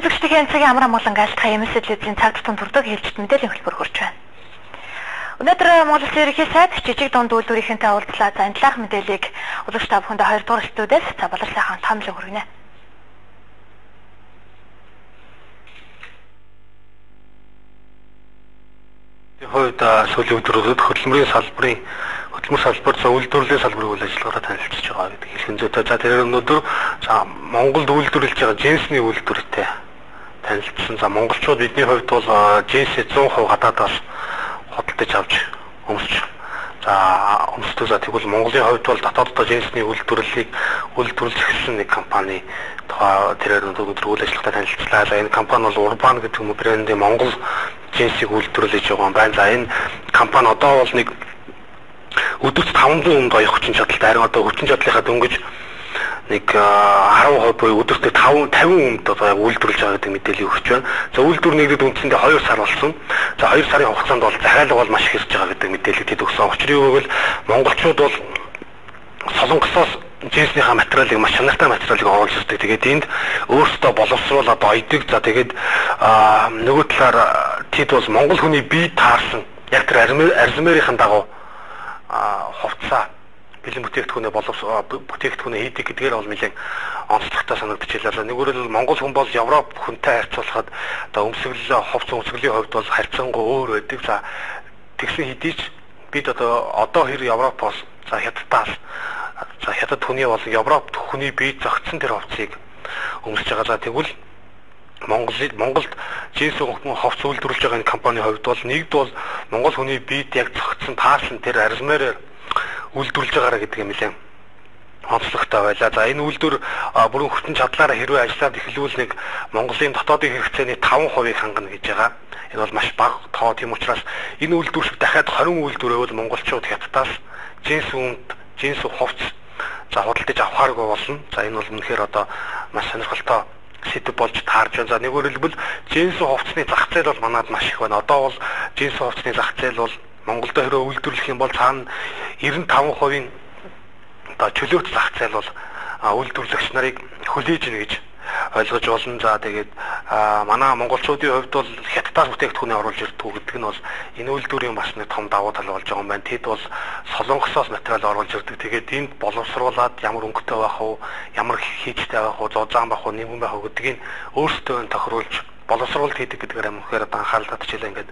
үзэгчдийн цагийн амар амгалан айлтгах MSL-ийн цаг тутам төрдөг хэлцэд мэдээллийн хөтөлбөр хүрч байна. Өнөөдөр Монгол Улсын ерөнхий сайд жижиг дунд үйлдвэрийнхэнтэй уулзлаа. За энэ талаах мэдээллийг үзэгч та бүхэндээ 2 дугаар студиэс Балар сайхан таамаглан хүргэнэ. Хувьд сүүлийн өдрүүдэд хөдөлмөрийн салбар за үйлдвэрлэлийн салбарын үйл ажиллагаараа танилцж байгаа гэдэг хэлхэн зүйтэй. За тэрээр өнөөдөр Монголд үйлдвэрлэж байгаа джинсний үйлдвэртэй танилцсан. За монголчууд бидний хувьд бол джинсээ 100% гадаадаас худалдаж авч өмсч өмсдөг. За тэгвэл Монголын хувьд бол дотооддоо джинсний үйлдвэрлэлийг үйлдвэрлэж эхэлсэн нэг компани тэрээр өнөөдөр үйл ажиллагаатай танилцлаа. За энэ компани бол Урбан гэдэг брендийн Монгол джинсийг үйлдвэрлэж байгаа юм байна. За энэ компани одоо бол нэг өдөрт 500 хүнд оёх хүчин чадалтай. Харин одоо хүчин чадлынхаа дөнгөж нэг 10% буюу өдөрт 50 хүнд одоо үйлдвэрлэж байгаа гэдэг мэдээлэл өгч байна. За үйлдвэр нэгдэд үндсэндээ 2 сар болсон. За 2 сарын хугацаанд бол захиалга бол маш их ирж байгаа гэдэг мэдээлэл тэд өгсөн. Учир нь юу гэвэл монголчууд бол солонгосоос джинснийхаа материалыг маш чанартай материалыг оруулж ирдэг. Тэгээд энд өөрсдөө боловсруулаад ойдог. За тэгээд нөгөө талаар тэд бол монгол хүний бие таарсан яг тэр арзмерийн дагуу хувцас бэлэн бүтээгдэхүүнээ бүтээгдэхүүнээ хийдэг гэдгээр бол нэлээд онцлогтой санагдчихлаа. Нэгүрэл монгол хүн бол Европ хүнтэй харьцуулахад одоо хувцас өмсгөлийн хувьд бол харьцангуй өөр байдаг. За тэгсэн хэдий ч бид одоо хэр Европоос за хятадаас хятад хүний бол Европт хүний бие зөгцсөн тэр хувцсыг өмсөж байгаа. За тэгвэл Монголд джинс хувцас үйлдвэрлэж байгаа энэ компанийн хувьд бол нэгд бол монгол хүний биед яг зөгцсөн таарсан тэр арзмаар үйлдвэрлэж байгаараа гэдэг юм лээ. Онцлогтой байлаа. За энэ үйлдвэр бүрэн хүчин чадлаараа хэрвээ ажиллаад эхлүүл нэг Монголын дотоодын хэрэгцээний 5% хангана гэж байгаа. Энэ бол маш бага тоо. Тийм учраас энэ үйлдвэр шиг дахиад 20 үйлдвэрөөр монголчууд хятадаас джинс хувцас за худалдаж авахааргүй болно. За энэ бол үнэхээр одоо маш сонирхолтой сэдв болж таарж байна. За нэгөөр хэлбэл джинс хувцсны зах зээл бол манайд маш их байна. Одоо бол джинс хувцсны зах зээл бол Монголд хэрэг үйлдвэрлэх юм бол цаана 95% одоо чөлөөт зах зээл бол үйлдвэрлэгч нарыг хүлээж ийн гэж ойлгож болно. За тэгээд манай монголчуудын хувьд бол хятадаас бүтээгдэхүүнээ оруулж ирдэг гэдэг нь бол энэ үйлдвэрийн бас нэг том давуу тал болж байгаа юм байна. Тэд бол солонгосоос материал оруулж ирдэг. Тэгээд энд боловсруулад ямар өнгөтэй байх уу, ямар хийжтэй байх уу, зузаан байх уу, нэмэн байх уу гэдгийг өөрсдөө тохируулж боловсруулалт хийдэг гэдгээр амхээр анхаарал татчихлаа. Ингээд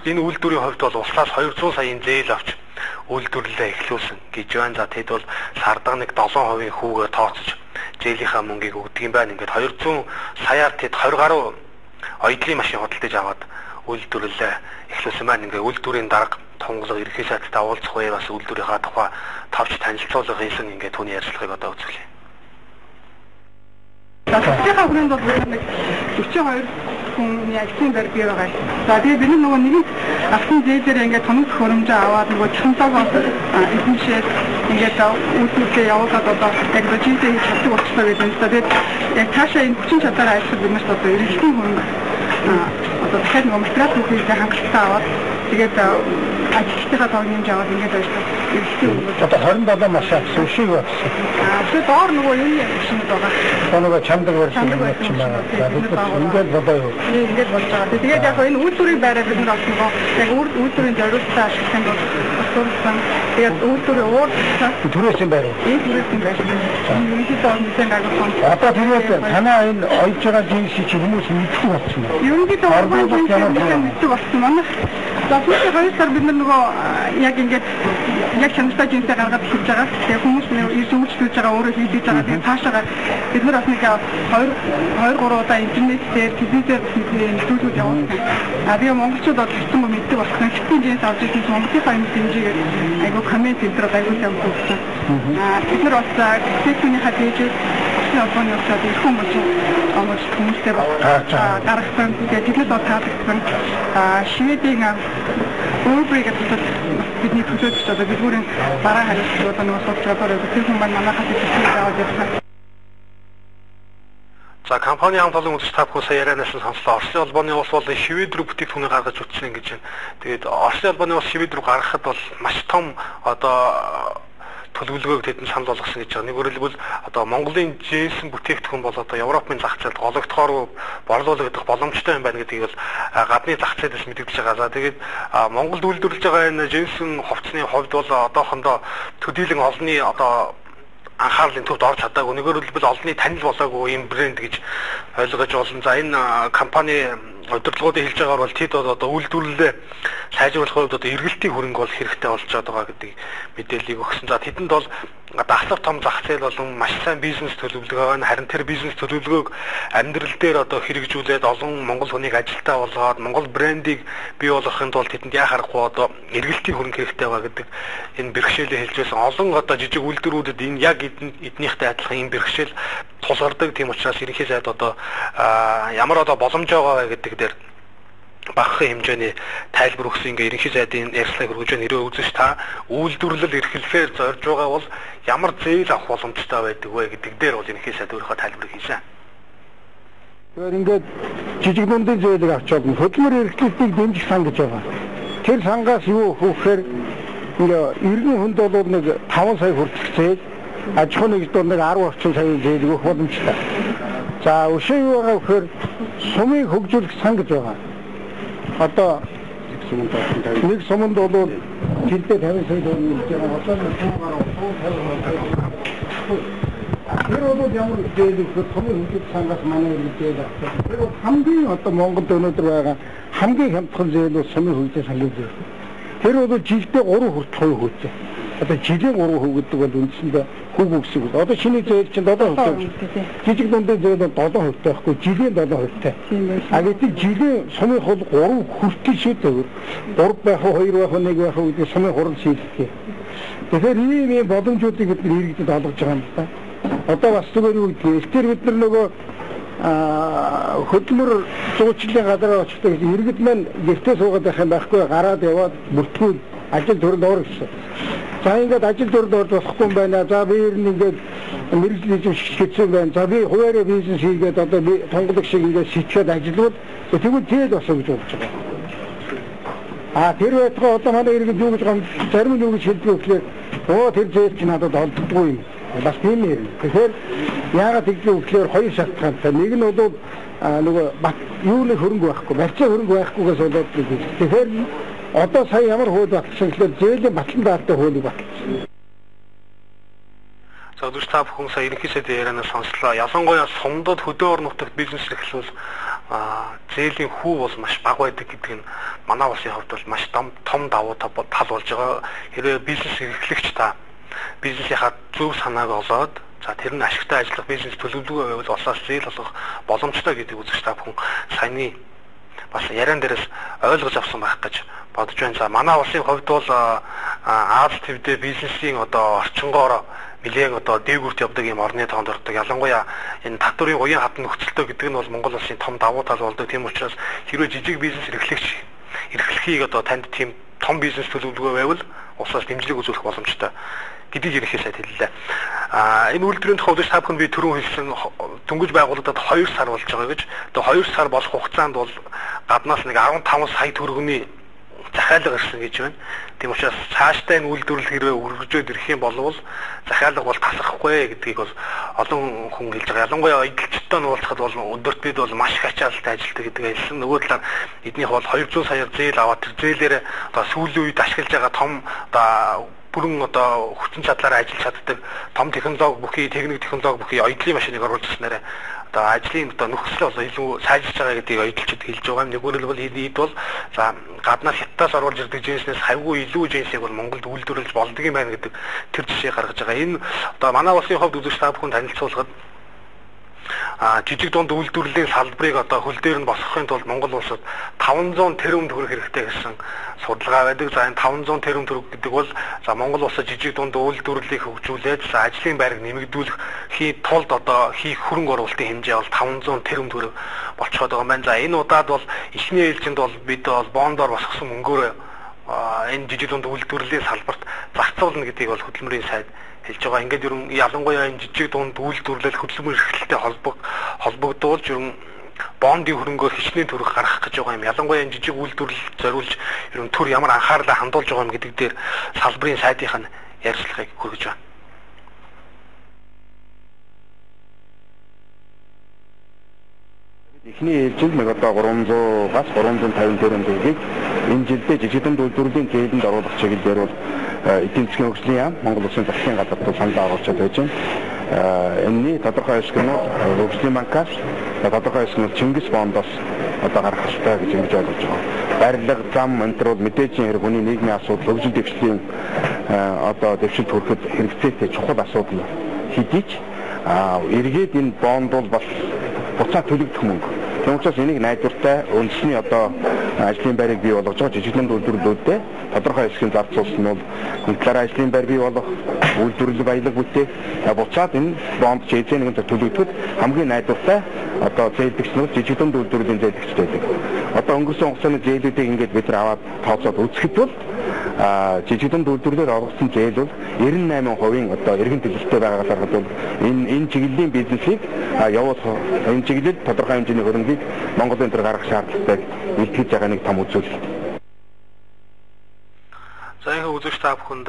энэ үйлдвэрийн хувьд бол улсаас 200 саяын зээл авч үйлдвэрлэлээ эхлүүлсэн гэж байна. За тэд бол сардаг нэг 7% хүүгээр тооцож зээлийнхаа мөнгийг өгдөг юм байна. Ингээд 200 саяар тэд 20 гаруй оёдлын машин худалдаж аваад үйлдвэрлэлээ эхлүүлсэн байна. Ингээд үйлдвэрийн дарга тунгалаг ерхий сайдтай уулзах вэ бас үйлдвэрийнхаа тухай тавч танилцуулга хийсэн ингээд түүний ярилцлагыг одоо үзүүлье. Засгийн хүрээнд бол нэг 42 хүн ягцын дээр бий байгаа. За тэгээд бид нөгөө нэгэн авсан зээлээр ингээд тоног хөрөмжөө аваад нөгөө чанцаагаа эзэмшээд ингээд үйлдвэрлэлээ явуулаад одоо яг жинтэй хийж чаддаг болчихлоо гэдэг юм. Тэгээд яг цаашаа энэ хүчин чадлаараа ажиллах биднээс одоо эргэлтийн хүн одоо дахиад нөгөө материал бүхийдээ хангалттай аваад тэгээд ажилтныхаа тоог нэмж аваад ингээд ажиллах эргэлтийн хүн. Одоо 27 маш авсан шиг байна. Тэгээд доор нөгөө юу юм шиг байгаа. Нөгөө чамдаг версийн юм байна. Ингээд бодоо юу. Ингээд болж байгаа. Тэгээд яг энэ үйлдвэрийн байраа бид нар олсон гоо яг үйлдвэрийн зориулалтаа ашиглах юм бол асуулсан. Тэгээд үйлдвэрийн уурдсан төрөөсөн байр уу? Энэ төрөөсөн байр. Ерөнхийдөө мэдэн агуулсан. Одоо тэрээс танаа энэ ойж байгаа джинс чи хүмүүс мэддэг болчихно. Ерөнхийдөө орбан джинс мэддэг болчихно. Манай за сүүлийн 2 сар бид нар нөгөө яг ингээд яг чанартай джинсээ гаргаад хэлж байгаа. Тэгээд хүмүүс ирсүүлж байгаа өөрөө хийдэж байгаа. Тэгээд цаашаа бид нар бас нэг 2-3 удаа интернет дээр телевизээр нөлөөлж явуулсан. Тэгээ монголчууд бол хэцүү мэддэг болсон. Хятадын джинс авч ирсэн Монголынхаа юм дэмжигээр айгуу коммент энэ айгуу сайн өгсөн. Бид нар бас техникийнхаа дээжээс Японы улсад их хүмүүстэй гаргасан. Тэгээд тэднээс бол таалагдсан. Шведийн Урбриг гэдэг бидний төлөөлөгч одоо бидний бараа харилцаа одоо нэг судалж байгаа тэр хүмүүс манайхаас хэлж аваад явсан. За компани хамт олон үзэж та бүхэн ярианаас сонслоо. Оросын албаны улс бол Швед рүү бүтээгдэхүүнээ гаргаж утсан гэж байна. Тэгээд Оросын албаны улс Швед рүү гаргахад бол маш том одоо төлөвлөгөөг тэдэнд санал болгосон гэж байгаа. Нэгүрэл бол одоо Монголын жинсэн бүтээгдэхүүн бол одоо Европын зах зээлд гологдохоор борлуулагдах боломжтой юм байна гэдгийг бол гадны зах зээлээс мэдэгдэж байгаа. За тэгээд Монголд үйлдвэрлэж байгаа энэ жинсэн хувцсны хувьд бол одоохондоо төдийлөн олонний одоо анхаарлын төвд орж чадаагүй. Нэгүрэл бол олонний танил болоогүй юм брэнд гэж ойлгож болно. За энэ компани удирдлагуудын хэлж байгаагаар бол тэд одоо үйлдвэрлэлээ сайжруулах хувьд одоо эргэлтийн хөрөнгө бол хэрэгтэй болж байгаа гэдэг мэдээллийг өгсөн. За тэдэнд бол одоо асар том зах зээл болон маш сайн бизнес төлөвлөгөө байна. Харин тэр бизнес төлөвлөгөөг амьдрал дээр одоо хэрэгжүүлээд олон монгол хүнийг ажилтаа болгоод монгол брендийг бий болгохын тулд тэдэнд яа харахгүй одоо эргэлтийн хөрөнгө хэрэгтэй байгаа гэдэг энэ бэрхшээлийг хэлж байсан. Олон одоо жижиг үйлдвэрүүдэд энэ яг эднийхтэй адилхан энэ бэрхшээл тулгардаг. Тийм учраас ерөнхий сайд одоо ямар одоо боломж байгаа гэдэг дээр багахан хэмжээний тайлбар өгсөн. Ингээ ерөнхий сайдын ярьслыг хөргөж нэрээ үзэж та үйлдвэрлэл эрхлэхээр зорж байгаа бол ямар зээл авах боломжтой байдаг вэ гэдэг дээр бол ерөнхий сайд өөрийнхөө тайлбарыг хийсэн. Тэгэхээр ингээд жижиг дундын зээлийг авчаад хөдөлмөр эрхлэлтийг дэмжих сан гэж байгаа. Тэр сангаас юу хөөхөөр ингээ эргэн хүнд бол нэг 5 сая хүртэлх зээл, аж ахуй нэгдүгээр нэг 10 орчим сая зээл өгөх боломжтой. За өшөө юу байгаа гэхээр сумыг хөгжүүлэх сан гэж байгаа. Одоо нэг суманд бол жилдээ 50 сая төгрөг нэлж байгаа. Одоо нэг сумаар 150 тэр бол ямар зээл өгөх сумын хөгжүүлэх сангаас манай иргэд авах. Тэр бол хамгийн одоо Монголд өнөөдөр байгаа хамгийн хямдхан зээл бол сумын хөгжлийн сангийн зээл. Тэр бол жилдээ 3 хүртэл хөөцөө. Одоо жилийн 3% гэдэг бол үндсэндээ хөв өгсөг. Одоо шиний зээл чинь 7%. Жижиг дундын зээл бол 7% байхгүй, жилийн 7%. А гэдэг жилийн сумын хол 3 хүртэл шүү дээ. 3 байх уу, 2 байх уу, 1 байх уу гэдэг сумын хурал шийдэлтэй. Тэгэхээр ийм боломжуудыг бид иргэдэд олгож байгаа юм байна. Одоо бас зүгээр юу гэдгийг тэр бид нар нөгөө хөдөлмөр зуучлалын газар очихдаг иргэд маань гэртээ суугаад байх юм байхгүй, гараад яваад бүртгүүл ажил төрөнд ор гэсэн. За ингээд ажил төрөнд орж болохгүй юм байна. За би ер нь ингээд мэрэгжлийн эзэмшигч хэцүү байна. За би хуваарь бизнес хийгээд одоо би тонголог шиг ингээд сэтгээд ажиллавал тэгвэл тэгэл босоо гэж бодож байгаа. А тэр байтугай одоо манай иргэд юу гэж гомд зарим нь юу гэж хэлдэг вэ гэхээр тэр зээл чи надад олддоггүй юм. Бас тийм юм. Тэгэхээр яагаад тэгдэг вэ гэхээр хоёр шалтгаантай. Нэг нь бол нөгөө юуны хөрөнгө байхгүй, барьцаа хөрөнгө байхгүйгээс болоод тэгэхээр одоо сая ямар хууль баталсан гэхээр зээлийн батлан даалтай хуулийг баталсан. За өдөр та бүхэн сая ерөнхий сайдын ярианаас сонслоо. Ялангуяа сумдад хөдөө орон нутагт бизнес эрхлүүл зээлийн хүү бол маш бага байдаг гэдэг нь манай улсын хувьд бол маш том давуу тал болж байгаа. Хэрвээ бизнес эрхлэгч та бизнесийнхаа зөв санааг олоод за тэр нь ашигтай ажиллах бизнес төлөвлөгөө байвал улсаас зээл олгох боломжтой гэдэг үзэж та бүхэн саяны бас яриан дээрээс ойлгож авсан байх гэж бодож байна. За манай улсын хувьд бол Аз твдээ бизнесийн одоо орчингоор нэлээд одоо дээгүүрт явдаг юм орны тоонд ордог. Ялангуяа энэ татврын уян хатан нөхцөлтөө гэдэг нь бол Монгол улсын том давуу тал болдог. Тийм учраас хэрвээ жижиг бизнес эрхлэхийг одоо танд тийм том бизнес төлөвлөгөө байвал улсаас дэмжлэг үзүүлэх боломжтой гэдгийг ерөнхий сайд хэллээ. Энэ үйлдвэрийн тухайд та бүхэн би түрүүн хэлсэн дөнгөж байгуулагдаад 2 сар болж байгаа гэж. Тэгээ 2 сар болох хугацаанд бол гаднаас нэг 15 сая төгрөгийн захиалга ирсэн гэж байна. Тийм учраас цаашдаа энэ үйлдвэрлэл хэрвээ өргөжөөд ирэх юм бол захиалга бол тасрахгүй гэдгийг бол олон хүн хэлж байгаа. Ялангуяа эдэлчтэй нь уулзахад бол өдөрт бид бол маш их ачаалттай ажилтдаг гэдгийг хэлсэн. Нөгөө талаар эднийх бол 200 саяар зээл аваад тэр зээлээрээ одоо сүүлийн үед ашиглаж байгаа том одоо бүрэн одоо хүчин чадлаараа ажиллаж чаддаг том технологи бүхий техник технологи бүхий оёдлын машиныг оруулжснараа одоо ажлын одоо нөхцөл бол илүү сайжирч байгаа гэдгийг оёдлчид хэлж байгаа юм. Нэгүрэл бол энд бол за гаднаас хятадаас оруулж ирдэг жинснээс хавьгүй илүү жинсийг бол Монголд үйлдвэрлэж болдог юм байна гэдэг тэр жишээ гаргаж байгаа. Энэ одоо манай улсын хувьд үзэж та бүхэн танилцуулахад жижиг дунд үйлдвэрлэлийн салбарыг одоо хөл дээр нь босгохын тулд Монгол улсад 500 тэрбум төгрөг хэрэгтэй гэсэн судалгаа байдаг. За энэ 500 тэрбум төгрөг гэдэг бол за Монгол улсад жижиг дунд үйлдвэрлэлийг хөгжүүлээд за ажлын байрыг нэмэгдүүлэх тулд одоо хийх хөрөнгө оруулалтын хэмжээ бол 500 тэрбум төгрөг болчиход байгаа юм байна. За энэ удаад бол эхний ээлжинд бол бид бол бондоор босгосон мөнгөөр энэ жижиг дунд үйлдвэрлэлийн салбарт зарцуулна гэдгийг бол хөдөлмөрийн сайд хэлж байгаа. Ингээд ерөн ялангуяа энэ жижиг дунд үйлдвэрлэл хөдөлмөр эрхлэлтэй холбогдуулж ерөн бондын хөрөнгөөр хичнээн төгрөг гаргах гэж байгаа юм. Ялангуяа энэ жижиг үйлдвэрлэл зориулж ерөн төр ямар анхаарлаа хандуулж байгаа юм гэдэг дээр салбарын сайдынх нь ярилцлагыг хүргэж байна. Эхний ээлжинд нэг одоо 300-аас 350 тэрбум төгрөгийг энэ жилдээ жижигхэн үйлдвэрлэлийн зээлэнд оруулах чиглэлээр бол эдийн засгийн хөгжлийн яам Монгол Улсын засгийн газар санал оруулж байж байна. Энэний тодорхой хэсгэнүүд хөгжлийн банкаас тодорхой хэсгэнүүд Чингис бондоос одоо гарах хэрэгтэй гэж ингэж ойлгож байгаа. Барилга, зам энэ төр бол мэдээж хэрэг хүний нийгмийн асуудал, хөгжил дэвшлийн одоо дэвшилт хүрэхэд хэрэгцээтэй чухал асуудал хэдий ч эргээд энэ бонд бол бас буцаа төлөгдөх мөнгө. Тийм учраас энийг найдвартай үндэсний одоо ажлын байрыг бий болгож байгаа жижигхэн үйлдвэрлэлүүдэд тодорхой хэсгийн зарцуулсан нь бол талаараа ажлын байр бий болох үйлдвэрлэл баялаг бүтээх буцаад энэ бонд жийзэнэнд төлөгдөхөд хамгийн найдвартай одоо зээлдэгч нь жижигхэн үйлдвэрлэлийн зээлдэгч байдаг. Одоо өнгөрсөн хугацааны зээлүүдийг ингээд бид нар аваад тооцоод үзэхэд бол жижигхэн үйлдвэрлэлээр олгосон зээл бол 98% одоо эргэн төлөлттэй байгаагаар бол энэ чиглэлийн бизнесийг явуулах энэ чиглэлд тодорхой хэмжээний хөрөнгийг Монголын төр гаргах шаардлагатай илтгэж байгаа нэг том үзүүлэлт. За энэ үзэгч та бүхэнд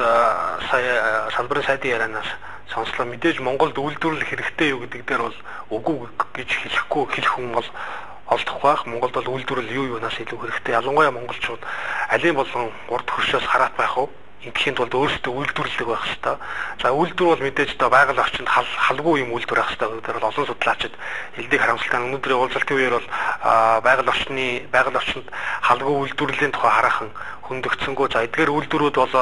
сая салбарын сайдын ярианаас сонслоо мэдээж Монголд үйлдвэрлэл хэрэгтэй юу гэдэг дээр бол үгүй гэж хэлэх хүн бол олдох байх. Монголд бол үйлдвэрлэл юу юунаас илүү хэрэгтэй. Ялангуяа монголчууд алийн болгон урд хөршөөс хараат байх уу? Ингээхийн тулд өөрсдөө үйлдвэрлэлэг байх хэрэгтэй. За үйлдвэр бол мэдээж одоо байгаль орчинд халгүй юм үйлдвэр байх хэрэгтэй. Гэхээр бол олон судлаачид элдийг харамсалтай өнөөдрийн уулзалтын үеэр бол байгаль орчинд халгүй үйлдвэрлэлийн тухай хараахан хөндөгдсөнгөө. За эдгээр үйлдвэрүүд бол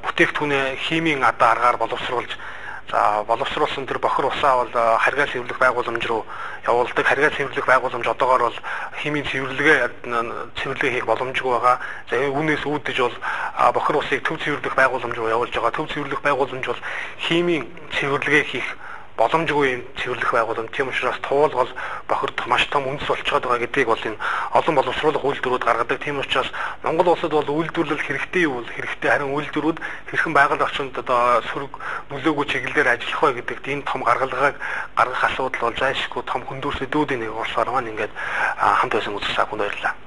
бүтээгдэхүүнээ химийн адаа аргаар боловсруулж боловсруулсан тэр бохир усаа бол харьгаа цэвэрлэх байгууламж руу явуулдаг. Харьгаа цэвэрлэх байгууламж одоогоор бол химийн цэвэрлэгээ хийх боломжгүй байгаа. За үүнээс үүдэж бол бохир усыг төв цэвэрлэх байгууламж руу явуулж байгаа. Төв цэвэрлэх байгууламж бол химийн цэвэрлэгээ хийх боломжгүй юм цэвэрлэх байгууламж. Тийм учраас туулгал бохирдох маш том үндэс болчиход байгаа гэдгийг бол энэ олон боловсруулах үйлдвэрүүд гаргадаг. Тийм учраас Монгол улсад бол үйлдвэрлэл хэрэгтэй юу? Хэрэгтэй. Харин үйлдвэрүүд хэрхэн байгаль орчинд одоо сөрөг нөлөөгүй чиглэлээр ажиллах вэ гэдэгт энэ том гаргалгааг гаргах асуудал бол зайлшгүй том хөндөрсөдүүдийн нэг болохоор маань ингээд хамт байсан үзэж саахунд баярлалаа.